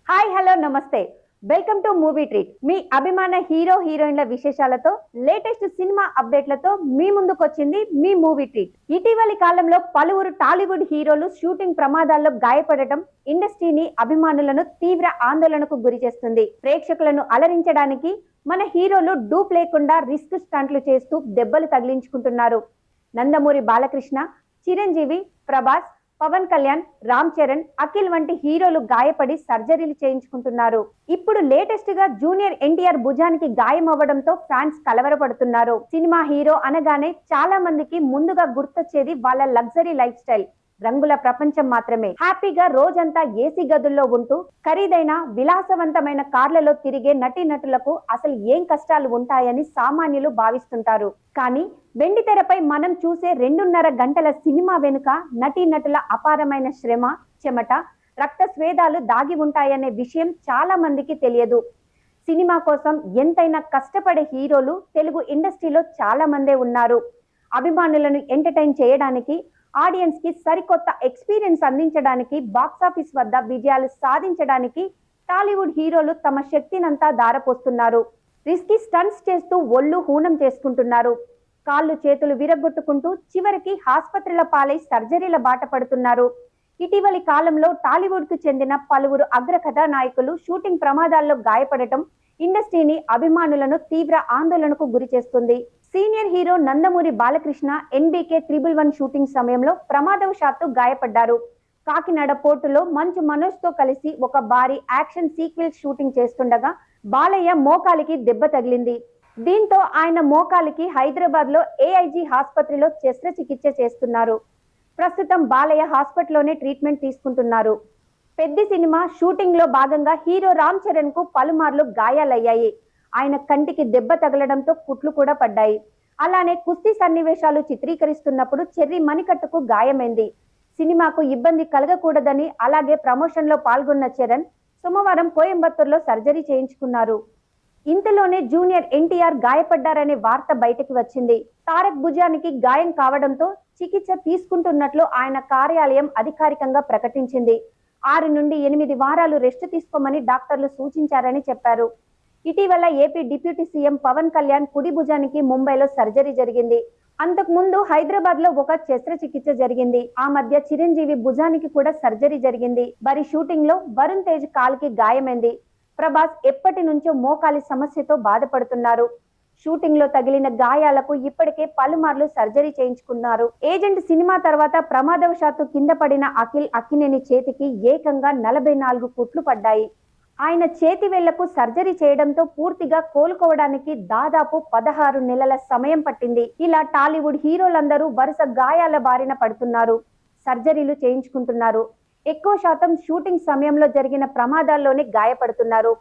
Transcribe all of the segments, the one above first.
Hi hello నమస్తే. Welcome to movie treat. మీ అభిమాన హీరో హీరోయిన్ల విశేషాలతో లేటెస్ట్ సినిమా అప్డేట్లతో మీ ముందుకు వచ్చింది మీ మూవీ ట్రీట్. ఇటీవలి కాలంలో పలువురు టాలీవుడ్ హీరోలు షూటింగ్ ప్రమాదాల్లో గాయపడటం ఇండస్ట్రీని అభిమానులను తీవ్ర ఆందోళనకు గురి చేస్తుంది. ప్రేక్షకులను అలరించడానికి మన హీరోలు డూప్ లేకుండా రిస్క్ స్టంట్లు చేస్తూ దెబ్బలు తగిలించుకుంటున్నారు. నందమూరి బాలకృష్ణ, చిరంజీవి, ప్రభాస్, పవన్ కళ్యాణ్, రామ్ చరణ్, అఖిల్ వంటి హీరోలు గాయపడి సర్జరీలు చేయించుకుంటున్నారు. ఇప్పుడు లేటెస్ట్ గా జూనియర్ ఎన్టీఆర్ భుజానికి గాయం అవ్వడంతో ఫ్యాన్స్ కలవరపడుతున్నారు. సినిమా హీరో అనగానే చాలా మందికి ముందుగా గుర్తొచ్చేది వాళ్ళ లగ్జరీ లైఫ్ స్టైల్, రంగుల ప్రపంచం మాత్రమే. హ్యాపీగా రోజంతా ఏసీ గదుల్లో ఉంటూ ఖరీదైన విలాసవంతమైన కార్లలో తిరిగే నటీనటులకు అసలు ఏం కష్టాలు ఉంటాయని సామాన్యులు భావిస్తుంటారు. కానీ వెండితెరపై మనం చూసే 2.5 గంటల సినిమా వెనుక నటీనటుల అపారమైన శ్రమ, చెమట, రక్త స్వేదాలు దాగి ఉంటాయనే విషయం చాలా మందికి తెలియదు. సినిమా కోసం ఎంతైనా కష్టపడే హీరోలు తెలుగు ఇండస్ట్రీలో చాలా మందే ఉన్నారు. అభిమానులను ఎంటర్టైన్ చేయడానికి, ఆడియన్స్ కి సరికొత్త ఎక్స్పీరియన్స్ అందించడానికి, బాక్సాఫీస్ వద్ద విజయాలు సాధించడానికి టాలీవుడ్ హీరోలు తమ శక్తినంతా దారపోస్తున్నారు. రిస్కీ స్టంట్స్ చేస్తూ ఒళ్ళు హూనం చేసుకుంటున్నారు. కాళ్ళు చేతులు విరగొట్టుకుంటూ చివరికి ఆసుపత్రుల పాలై సర్జరీల బాట పడుతున్నారు. ఇటీవలి కాలంలో టాలీవుడ్ కు చెందిన పలువురు అగ్ర కథానాయకులు షూటింగ్ ప్రమాదాల్లో గాయపడటం ఇండస్ట్రీని, అభిమానులను తీవ్ర ఆందోళనకు గురి చేస్తుంది. Senior hero Nandamuri Balakrishna NBK 111 shooting సమయంలో ప్రమాదవశాత్తు గాయపడ్డారు. కాకినాడ పోర్టులో మంచు మనోజ్ తో కలిసి ఒక భారీ యాక్షన్ సీక్వెన్స్ షూటింగ్ చేస్తుండగా బాలయ్య మోకాలికి దెబ్బ తగిలింది. దీంతో ఆయన మోకాలికి హైదరాబాద్ లో ఏఐజీ ఆసుపత్రిలో శస్త్రచికిత్స చేస్తున్నారు. ప్రస్తుతం బాలయ్య హాస్పిటల్లోనే ట్రీట్మెంట్ తీసుకుంటున్నారు. పెద్ద సినిమా షూటింగ్ లో భాగంగా హీరో రామ్ చరణ్ కు పలుమార్లు గాయాలయ్యాయి. ఆయన కంటికి దెబ్బ తగలడంతో కుట్లు కూడా పడ్డాయి. అలానే కుస్తీ సన్నివేశాలు చిత్రీకరిస్తున్నప్పుడు చెర్రీ మణికట్టుకు గాయమైంది. సినిమాకు ఇబ్బంది కలగకూడదని అలాగే ప్రమోషన్ లో పాల్గొన్న చరణ్ సోమవారం కోయంబత్తూరులో సర్జరీ చేయించుకున్నారు. ఇంతలోనే జూనియర్ ఎన్టీఆర్ గాయపడ్డారనే వార్త బయటకు వచ్చింది. తారక్ భుజానికి గాయం కావడంతో చికిత్స తీసుకుంటున్నట్లు ఆయన కార్యాలయం అధికారికంగా ప్రకటించింది. 6 నుండి 8 వారాలు రెస్ట్ తీసుకోమని డాక్టర్లు సూచించారని చెప్పారు. ఇటీవల AP deputy CM Pawan Kalyan కుడి భుజానికి ముంబైలో సర్జరీ జరిగింది. అంతకు ముందు హైదరాబాద్ లో ఒక శస్త్రచికిత్స జరిగింది. ఆ మధ్య చిరంజీవి భుజానికి కూడా సర్జరీ జరిగింది. మరి షూటింగ్ లో వరుణ్ తేజ్ కాలికి గాయమైంది. ప్రభాస్ ఎప్పటి నుంచో మోకాలి సమస్యతో బాధపడుతున్నారు. షూటింగ్ లో తగిలిన గాయాలకు ఇప్పటికే పలుమార్లు సర్జరీ చేయించుకున్నారు. ఏజెంట్ సినిమా తర్వాత ప్రమాదవశాత్తు కింద పడిన అక్కినేని చేతికి ఏకంగా 44 కుట్లు పడ్డాయి. ఆయన చేతి వేళ్లకు సర్జరీ చేయడంతో పూర్తిగా కోలుకోవడానికి దాదాపు 16 నెలల సమయం పట్టింది. ఇలా టాలీవుడ్ హీరోలందరూ వరుస గాయాల బారిన పడుతున్నారు, సర్జరీలు చేయించుకుంటున్నారు. ఎక్కువ శాతం షూటింగ్ సమయంలో జరిగిన ప్రమాదాల్లోనే గాయపడుతున్నారు.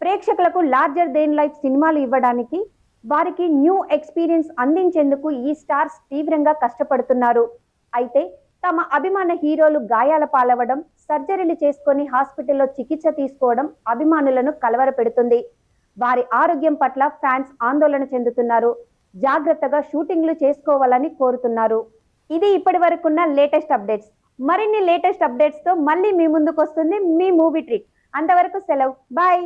ప్రేక్షకులకు లార్జర్ దెన్ లైఫ్ సినిమాలు ఇవ్వడానికి, వారికి న్యూ ఎక్స్పీరియన్స్ అందించేందుకు ఈ స్టార్స్ తీవ్రంగా కష్టపడుతున్నారు. అయితే తమ అభిమాన హీరోలు గాయాల పాలవడం, సర్జరీలు చేసుకొని హాస్పిటల్లో చికిత్స తీసుకోవడం అభిమానులను కలవరపెడుతుంది. వారి ఆరోగ్యం పట్ల ఫ్యాన్స్ ఆందోళన చెందుతున్నారు. జాగ్రత్తగా షూటింగ్లు చేసుకోవాలని కోరుతున్నారు. ఇది ఇప్పటి వరకున్న లేటెస్ట్ అప్డేట్స్. మరిన్ని లేటెస్ట్ అప్డేట్స్ తో మళ్ళీ మీ ముందుకు వస్తుంది మీ మూవీ ట్రీట్. అంతవరకు సెలవు, బాయ్.